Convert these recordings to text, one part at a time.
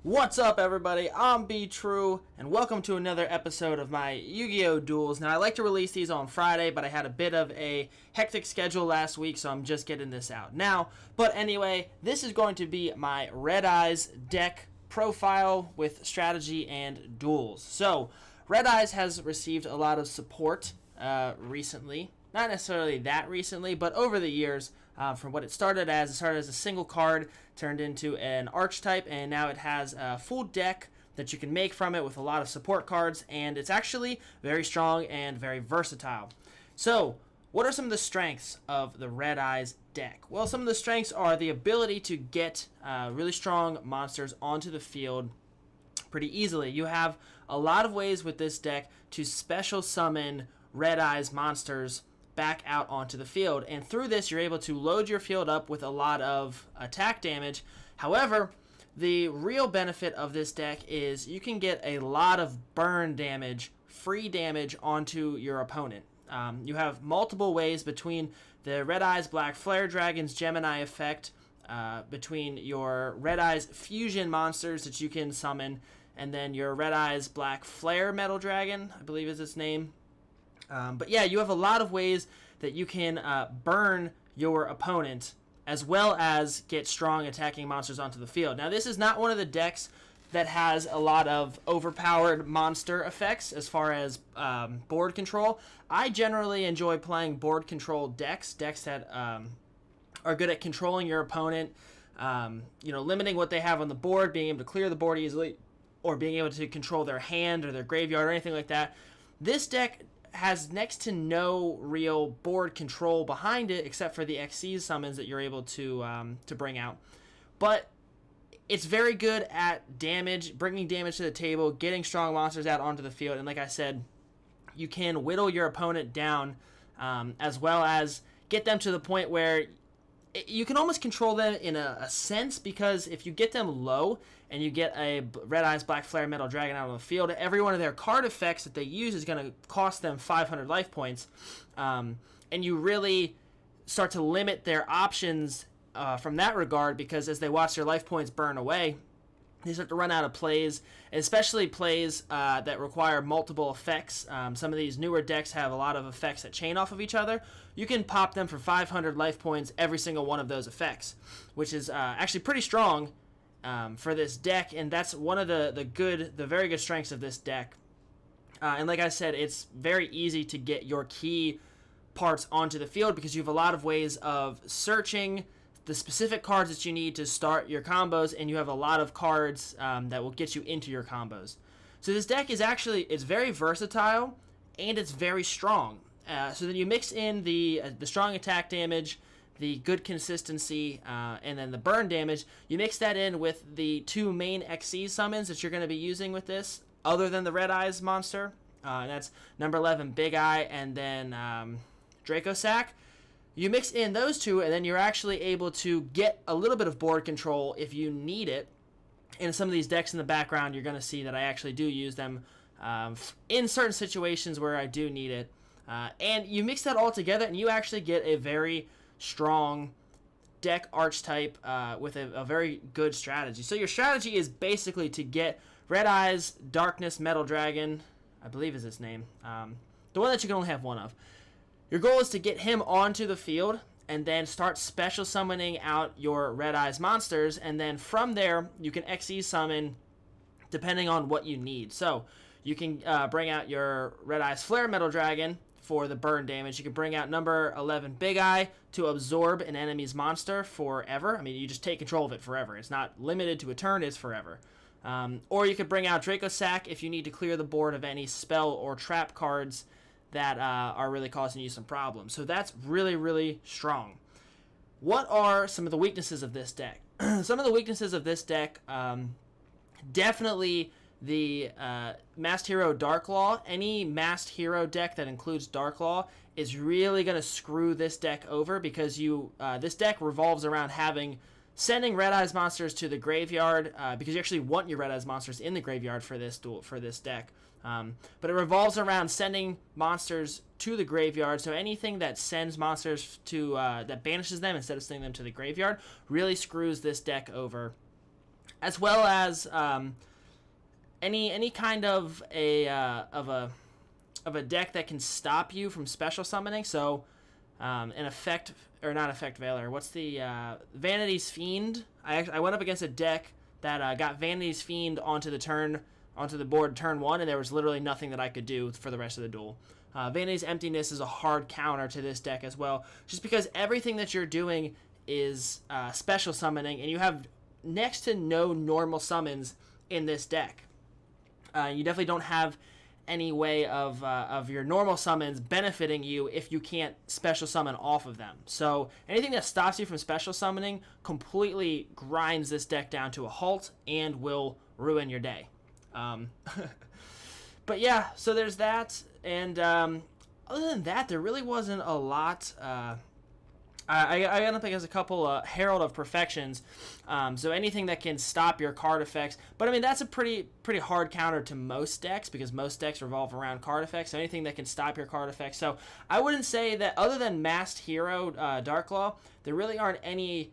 What's up, everybody? I'm B True, and welcome to another episode of my Yu-Gi-Oh! Duels. Now, I like to release these on Friday, but I had a bit of a hectic schedule last week, so I'm just getting this out now. But anyway, this is going to be my Red Eyes deck profile with strategy and duels. So, Red Eyes has received a lot of support recently. Not necessarily that recently, but over the years, from what it started as a single card, turned into an archetype, and now it has a full deck that you can make from it with a lot of support cards, and it's actually very strong and very versatile. So, what are some of the strengths of the Red Eyes deck? Well, some of the strengths are the ability to get really strong monsters onto the field pretty easily. You have a lot of ways with this deck to special summon Red Eyes monsters back out onto the field, and through this you're able to load your field up with a lot of attack damage. However, the real benefit of this deck is you can get a lot of burn damage, free damage onto your opponent. You have multiple ways between the Red Eyes Black Flare Dragon's Gemini effect, between your Red Eyes fusion monsters that you can summon, and then your Red Eyes Black Flare Metal Dragon, I believe is its name. But yeah, you have a lot of ways that you can burn your opponent as well as get strong attacking monsters onto the field. Now, this is not one of the decks that has a lot of overpowered monster effects as far as board control. I generally enjoy playing board control decks that are good at controlling your opponent, limiting what they have on the board, being able to clear the board easily, or being able to control their hand or their graveyard or anything like that. This deck has next to no real board control behind it except for the XC summons that you're able to bring out. But it's very good at damage, bringing damage to the table, getting strong monsters out onto the field, and like I said, you can whittle your opponent down as well as get them to the point where you can almost control them in a sense, because if you get them low and you get a Red Eyes Black Flare Metal Dragon out on the field, every one of their card effects that they use is going to cost them 500 life points, and you really start to limit their options from that regard, because as they watch their life points burn away, they start to run out of plays, especially plays that require multiple effects. Some of these newer decks have a lot of effects that chain off of each other. You can pop them for 500 life points every single one of those effects, which is actually pretty strong for this deck, and that's one of the very good strengths of this deck. And like I said, it's very easy to get your key parts onto the field because you have a lot of ways of searching the specific cards that you need to start your combos, and you have a lot of cards that will get you into your combos. So this deck is it's very versatile, and it's very strong. So then you mix in the strong attack damage, the good consistency, and then the burn damage. You mix that in with the two main XC summons that you're going to be using with this, other than the Red Eyes monster. And that's number 11 Big Eye, and then Draco Sack. You mix in those two, and then you're actually able to get a little bit of board control if you need it. In some of these decks in the background, you're going to see that I actually do use them in certain situations where I do need it. And you mix that all together, and you actually get a very strong deck archetype with a very good strategy. So your strategy is basically to get Red Eyes Darkness Metal Dragon, I believe is his name, the one that you can only have one of. Your goal is to get him onto the field and then start special summoning out your Red Eyes monsters, and then from there you can XE summon depending on what you need. So you can bring out your Red Eyes Flare Metal Dragon for the burn damage. You can bring out number 11 Big Eye to absorb an enemy's monster forever. I mean, you just take control of it forever. It's not limited to a turn, it's forever. Or you could bring out Draco Sack if you need to clear the board of any spell or trap cards that are really causing you some problems. So that's really, really strong. What are some of the weaknesses of this deck? Some of the weaknesses of this deck, definitely the Masked Hero Dark Law. Any Masked Hero deck that includes Dark Law is really going to screw this deck over, because this deck revolves around sending Red Eyes monsters to the graveyard, because you actually want your Red Eyes monsters in the graveyard for this deck. But it revolves around sending monsters to the graveyard, so anything that sends monsters to that banishes them instead of sending them to the graveyard really screws this deck over. as well as any kind of a deck that can stop you from special summoning. So an effect, or not effect veiler. What's the Vanity's Fiend? I went up against a deck that got Vanity's Fiend onto the board turn 1, and there was literally nothing that I could do for the rest of the duel. Vanity's Emptiness is a hard counter to this deck as well, just because everything that you're doing is special summoning, and you have next to no normal summons in this deck. You definitely don't have any way of your normal summons benefiting you if you can't special summon off of them. So anything that stops you from special summoning completely grinds this deck down to a halt and will ruin your day. But yeah, so there's that, and other than that, there really wasn't a lot. I got up against a couple Herald of Perfections, so anything that can stop your card effects. But I mean, that's a pretty hard counter to most decks, because most decks revolve around card effects. So anything that can stop your card effects. So I wouldn't say that, other than Masked Hero Darklaw, there really aren't any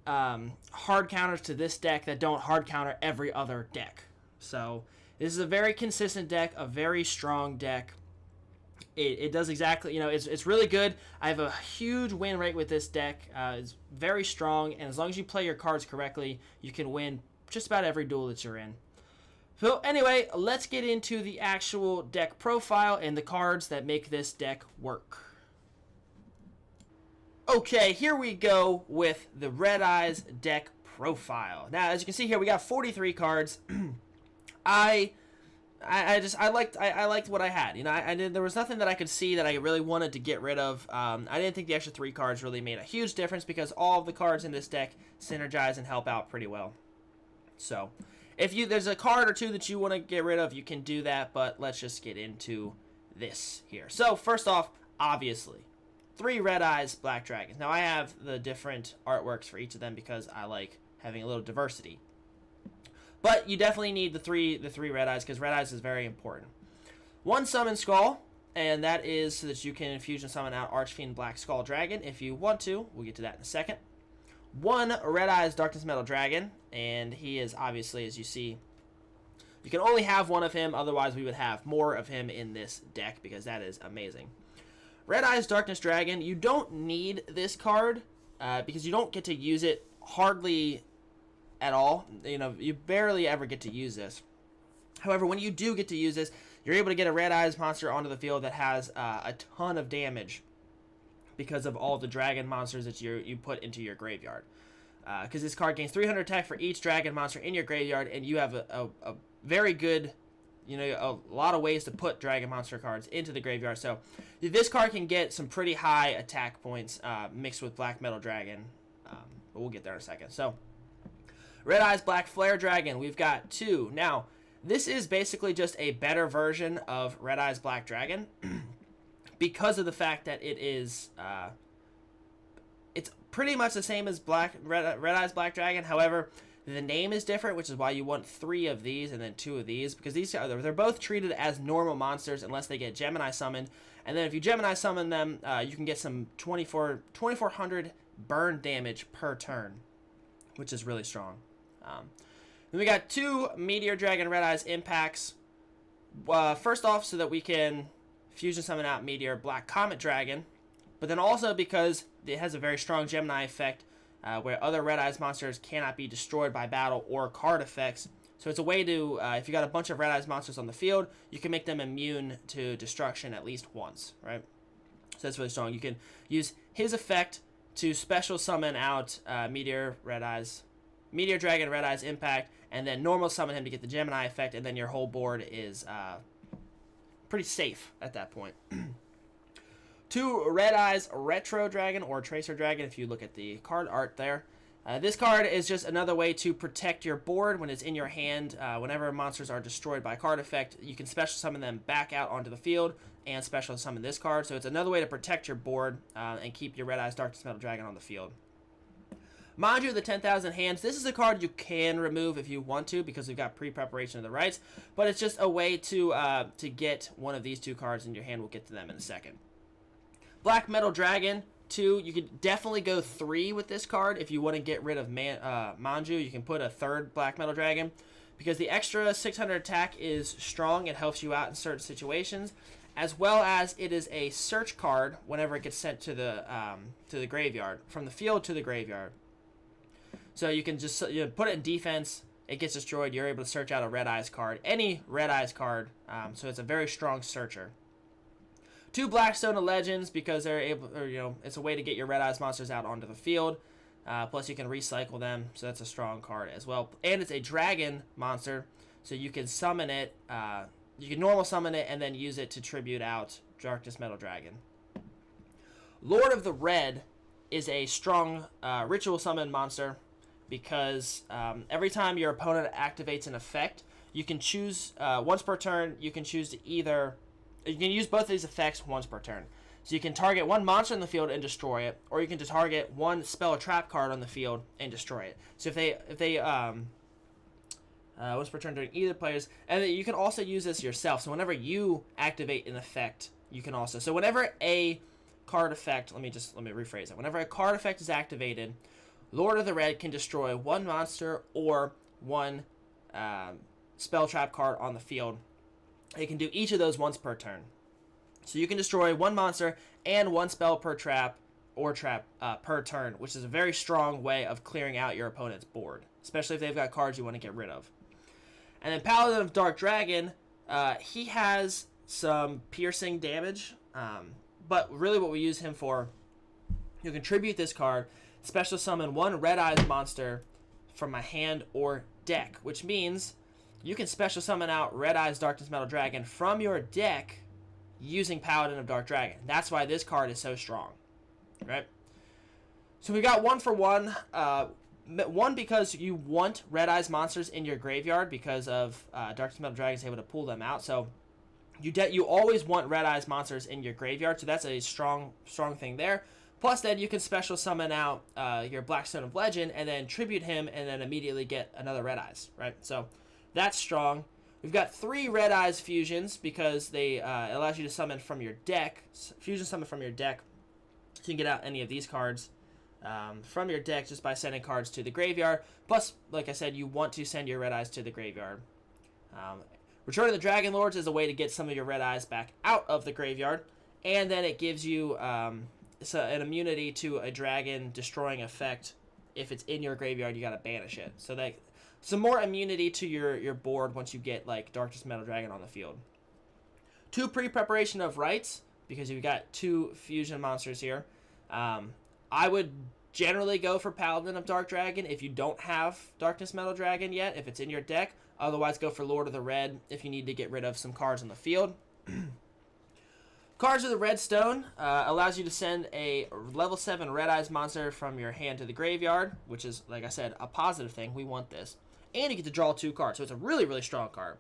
hard counters to this deck that don't hard counter every other deck. So this is a very consistent deck, a very strong deck. It does exactly, it's really good. I have a huge win rate with this deck. It's very strong, and as long as you play your cards correctly, you can win just about every duel that you're in. So anyway, let's get into the actual deck profile and the cards that make this deck work. Okay, here we go with the Red Eyes deck profile. Now, as you can see here, we got 43 cards. I liked what I had. There was nothing that I could see that I really wanted to get rid of. I didn't think the extra 3 cards really made a huge difference, because all of the cards in this deck synergize and help out pretty well. So, if there's a card or two that you want to get rid of, you can do that, but let's just get into this here. So, first off, obviously, 3 Red Eyes Black Dragons. Now, I have the different artworks for each of them because I like having a little diversity. But you definitely need the three Red Eyes, because Red Eyes is very important. 1 Summon Skull, and that is so that you can infusion summon out Archfiend Black Skull Dragon if you want to. We'll get to that in a second. 1 Red Eyes Darkness Metal Dragon, and he is obviously, as you see, you can only have 1 of him, otherwise we would have more of him in this deck, because that is amazing. Red Eyes Darkness Dragon, you don't need this card, because you don't get to use it hardly at all. You barely ever get to use this. However, when you do get to use this, you're able to get a Red Eyes monster onto the field that has a ton of damage because of all the dragon monsters that you put into your graveyard. Because this card gains 300 attack for each dragon monster in your graveyard, and you have a very good, a lot of ways to put dragon monster cards into the graveyard. So this card can get some pretty high attack points mixed with Black Metal Dragon, but we'll get there in a second. So Red Eyes Black Flare Dragon, we've got 2. Now, this is basically just a better version of Red Eyes Black Dragon because of the fact that it is, it's pretty much the same as Red Eyes Black Dragon. However, the name is different, which is why you want 3 of these and then 2 of these, because they're both treated as normal monsters unless they get Gemini summoned. And then if you Gemini summon them, you can get some 2400 burn damage per turn, which is really strong. Then we got 2 Meteor Dragon Red Eyes Impacts. First off, so that we can fusion summon out Meteor Black Comet Dragon, but then also because it has a very strong Gemini effect where other Red Eyes monsters cannot be destroyed by battle or card effects. So it's a way to, if you got a bunch of Red Eyes monsters on the field, you can make them immune to destruction at least once, right? So that's really strong. You can use his effect to special summon out Meteor Dragon Red Eyes Impact, and then normal summon him to get the Gemini effect, and then your whole board is pretty safe at that point. 2 Red Eyes Retro Dragon, or Tracer Dragon if you look at the card art there. This card is just another way to protect your board when it's in your hand. Whenever monsters are destroyed by card effect, you can special summon them back out onto the field and special summon this card. So it's another way to protect your board and keep your Red Eyes Darkness Metal Dragon on the field. Mind you, the 10,000 Hands, this is a card you can remove if you want to, because we've got pre-preparation of the rights, but it's just a way to get one of these 2 cards in your hand. We'll get to them in a second. Black Metal Dragon, 2. You could definitely go 3 with this card if you want to get rid of Manju. You can put a 3rd Black Metal Dragon because the extra 600 attack is strong. It helps you out in certain situations, as well as it is a search card whenever it gets sent to the graveyard, from the field to the graveyard. So you can just put it in defense. It gets destroyed. You're able to search out a Red Eyes card, any Red Eyes card. So it's a very strong searcher. 2 Blackstone of Legends because they're able, it's a way to get your Red Eyes monsters out onto the field. Plus you can recycle them, so that's a strong card as well. And it's a dragon monster, so you can summon it. You can normal summon it and then use it to tribute out Darkness Metal Dragon. Lord of the Red is a strong ritual summon monster because every time your opponent activates an effect, you can choose, once per turn, you can choose to either, you can use both of these effects once per turn. So you can target one monster in the field and destroy it, or you can just target one spell or trap card on the field and destroy it. So if they once per turn during either players, and then you can also use this yourself. So whenever you activate an effect, you can also. So whenever a card effect, let me rephrase it. Whenever a card effect is activated, Lord of the Red can destroy one monster or one spell trap card on the field. It can do each of those once per turn. So you can destroy one monster and one spell per trap or trap per turn, which is a very strong way of clearing out your opponent's board, especially if they've got cards you want to get rid of. And then Paladin of Dark Dragon, he has some piercing damage, but really what we use him for, you contribute this card, special summon one Red Eyes monster from my hand or deck, which means you can special summon out Red Eyes Darkness Metal Dragon from your deck using Paladin of Dark Dragon. That's why this card is so strong, right? So we got 1 for 1. One, because you want Red Eyes monsters in your graveyard because of Darkness Metal Dragon is able to pull them out. So you always want Red Eyes monsters in your graveyard. So that's a strong thing there. Plus, then you can special summon out your Blackstone of Legend and then tribute him and then immediately get another Red Eyes, right? So that's strong. We've got 3 Red Eyes fusions because they allows you to summon from your deck. Fusion summon from your deck. So you can get out any of these cards from your deck just by sending cards to the graveyard. Plus, like I said, you want to send your Red Eyes to the graveyard. Return of the Dragon Lords is a way to get some of your Red Eyes back out of the graveyard. And then it gives you an immunity to a dragon destroying effect. If it's in your graveyard, you gotta banish it. So that some more immunity to your board once you get like Darkness Metal Dragon on the field. 2 pre-preparation of rights because you've got 2 fusion monsters here. I would generally go for Paladin of Dark Dragon if you don't have Darkness Metal Dragon yet, if it's in your deck. Otherwise, go for Lord of the Red if you need to get rid of some cards on the field. Cards of the Redstone allows you to send a level 7 Red Eyes monster from your hand to the graveyard, which is, like I said, a positive thing. We want this. And you get to draw 2 cards, so it's a really, really strong card.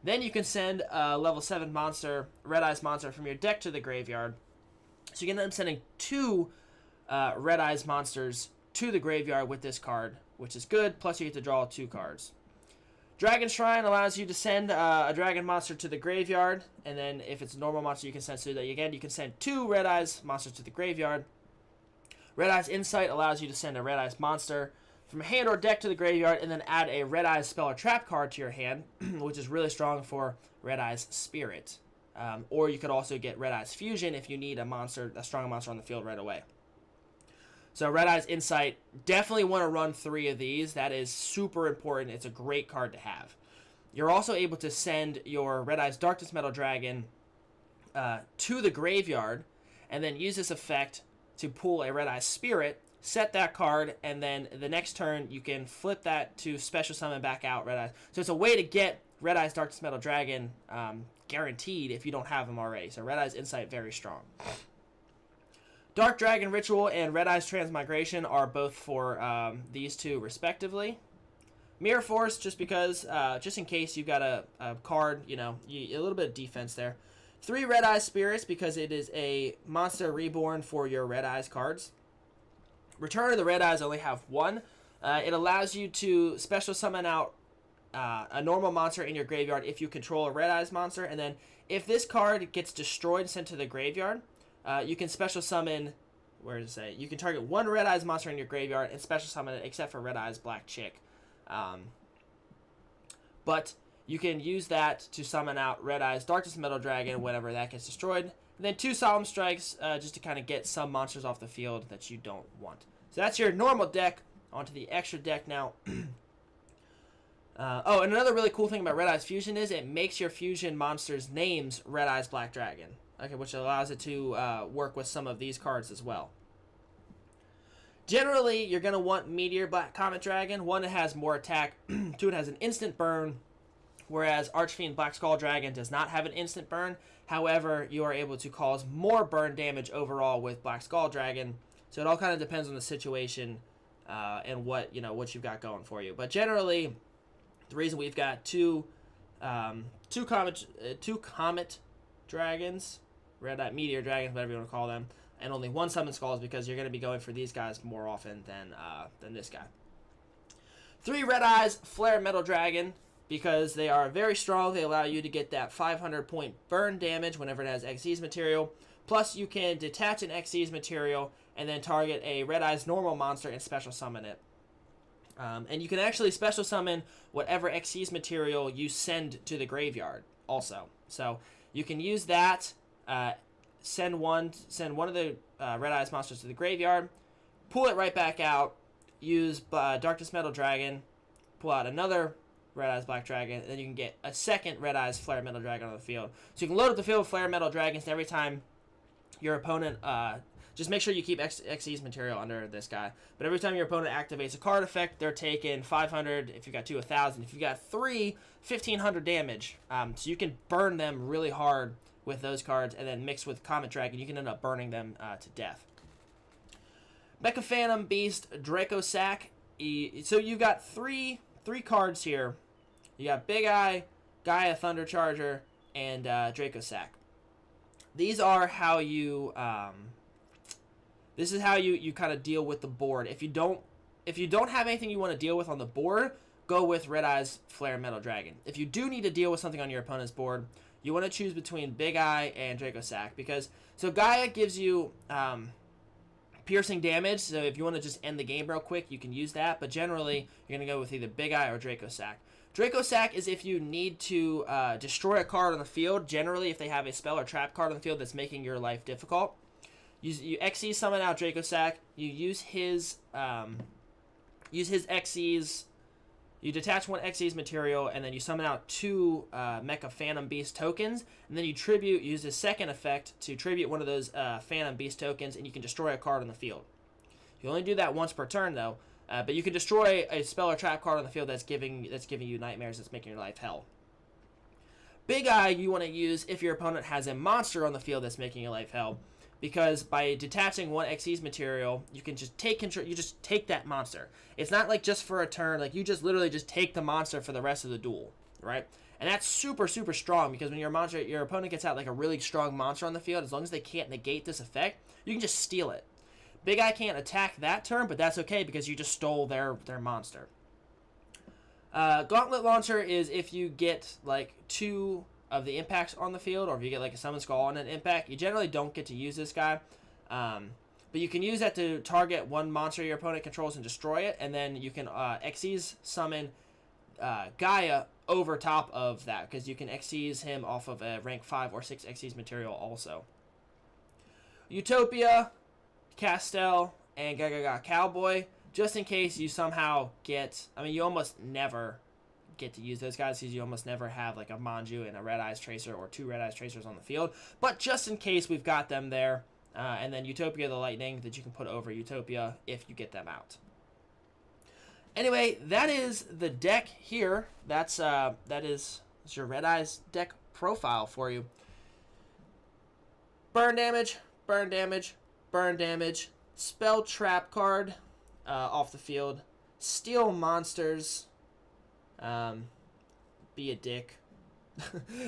Then you can send a level 7 monster, Red Eyes monster from your deck to the graveyard. So you can end up sending 2 Red Eyes monsters to the graveyard with this card, which is good. Plus you get to draw 2 cards. Dragon Shrine allows you to send a dragon monster to the graveyard, and then if it's a normal monster, you can send so that again you can send 2 Red Eyes monsters to the graveyard. Red Eyes Insight allows you to send a Red Eyes monster from hand or deck to the graveyard, and then add a Red Eyes spell or trap card to your hand, which is really strong for Red Eyes Spirit. Or you could also get Red Eyes Fusion if you need a strong monster on the field right away. So Red Eyes Insight, definitely want to run 3 of these. That is super important. It's a great card to have. You're also able to send your Red Eyes Darkness Metal Dragon to the graveyard, and then use this effect to pull a Red Eyes Spirit, set that card, and then the next turn you can flip that to special summon back out Red Eyes. So it's a way to get Red Eyes Darkness Metal Dragon guaranteed if you don't have them already. So Red Eyes Insight, very strong. Dark Dragon Ritual and Red Eyes Transmigration are both for these 2 respectively. Mirror Force, just because, just in case you've got a card, a little bit of defense there. 3 Red Eyes Spirits because it is a monster reborn for your Red Eyes cards. Return of the Red Eyes only have 1. It allows you to special summon out a normal monster in your graveyard if you control a Red Eyes monster, and then if this card gets destroyed and sent to the graveyard, you can special summon where does it say? You can target one Red Eyes monster in your graveyard and special summon it, except for Red Eyes Black Chick. But you can use that to summon out Red Eyes Darkness Metal Dragon whenever that gets destroyed. And then 2 Solemn Strikes just to kind of get some monsters off the field that you don't want. So that's your normal deck. Onto the extra deck now. Oh, and another really cool thing about Red Eyes Fusion is it makes your fusion monsters' names Red Eyes Black Dragon. Okay, which allows it to work with some of these cards as well. Generally, you're going to want Meteor Black Comet Dragon. 1, it has more attack. 2, it has an instant burn. Whereas Archfiend Black Skull Dragon does not have an instant burn. However, you are able to cause more burn damage overall with Black Skull Dragon. So it all kind of depends on the situation and what you've got going for you. But generally, the reason we've got two comet dragons, red eye meteor dragons, whatever you want to call them, and only 1 summon skull is because you're going to be going for these guys more often than this guy. 3 red eyes flare metal dragon. Because they are very strong, they allow you to get that 500 point burn damage whenever it has Xyz material. Plus, you can detach an Xyz material and then target a Red Eyes normal monster and special summon it. And you can actually special summon whatever Xyz material you send to the graveyard also. So you can use that, send one of the Red Eyes monsters to the graveyard, pull it right back out, use Darkness Metal Dragon, pull out another Red Eyes Black Dragon, and then you can get a second Red Eyes Flare Metal Dragon on the field. So you can load up the field with Flare Metal Dragons, and every time your opponent, just make sure you keep Xyz material under this guy, but every time your opponent activates a card effect, they're taking 500, if you've got 2, 1,000, if you've got 3, 1,500 damage, so you can burn them really hard with those cards, and then mixed with Comet Dragon, you can end up burning them to death. Mecha Phantom Beast Draco Sack. So you've got three cards here. You got Big Eye, Gaia Thunder Charger, and Draco Sack. These are how you this is how you kind of deal with the board. If you don't have anything you want to deal with on the board, go with Red Eyes Flare Metal Dragon. If you do need to deal with something on your opponent's board, you want to choose between Big Eye and Draco Sack, because Gaia gives you piercing damage, so if you want to just end the game real quick, you can use that, but generally, you're going to go with either Big Eye or Draco Sack. Draco Sack is if you need to destroy a card on the field, generally if they have a spell or trap card on the field that's making your life difficult. You Xyz summon out Draco Sack, you use his Xyz, you detach 1 Xyz material, and then you summon out 2 Mecha Phantom Beast tokens, and then you use his second effect to tribute one of those Phantom Beast tokens, and you can destroy a card on the field. You only do that once per turn, though, but you can destroy a spell or trap card on the field that's giving you nightmares, that's making your life hell. Big Eye you want to use if your opponent has a monster on the field that's making your life hell, because by detaching 1 Xyz material, you can just take control. You just take that monster. It's not like just for a turn. Like, you just literally just take the monster for the rest of the duel, right? And that's super, super strong, because when your opponent gets out like a really strong monster on the field, as long as they can't negate this effect, you can just steal it. Big Eye can't attack that turn, but that's okay because you just stole their monster. Gauntlet Launcher is if you get like 2 of the impacts on the field, or if you get like a Summon Skull on an impact. You generally don't get to use this guy, but you can use that to target 1 monster your opponent controls and destroy it, and then you can Xyz summon Gaia over top of that, because you can Xyz him off of a rank 5 or 6 Xyz material also. Utopia, Castel, and Gaga Cowboy, just in case you somehow get, you almost never get to use those guys, because you almost never have like a Manju and a Red Eyes Tracer or 2 Red Eyes Tracers on the field, but just in case, we've got them there. And then Utopia the Lightning that you can put over Utopia if you get them out. Anyway, that is the deck here. That's your Red Eyes deck profile for you. Burn damage, burn damage, burn damage, spell trap card off the field, steal monsters, be a dick.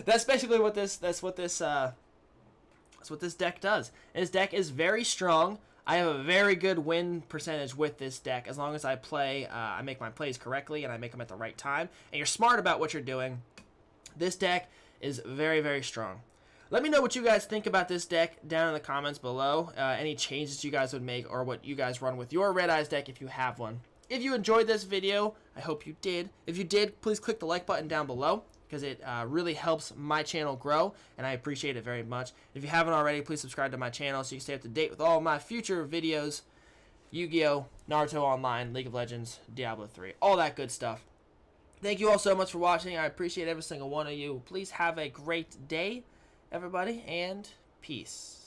That's basically what this deck does. And this deck is very strong. I have a very good win percentage with this deck as long as I make my plays correctly and I make them at the right time, and you're smart about what you're doing. This deck is very, very strong. Let me know what you guys think about this deck down in the comments below. Any changes you guys would make, or what you guys run with your Red Eyes deck if you have one. If you enjoyed this video, I hope you did. If you did, please click the like button down below, because it really helps my channel grow, and I appreciate it very much. If you haven't already, please subscribe to my channel so you can stay up to date with all of my future videos. Yu-Gi-Oh!, Naruto Online, League of Legends, Diablo 3, all that good stuff. Thank you all so much for watching. I appreciate every single one of you. Please have a great day, everybody, and peace.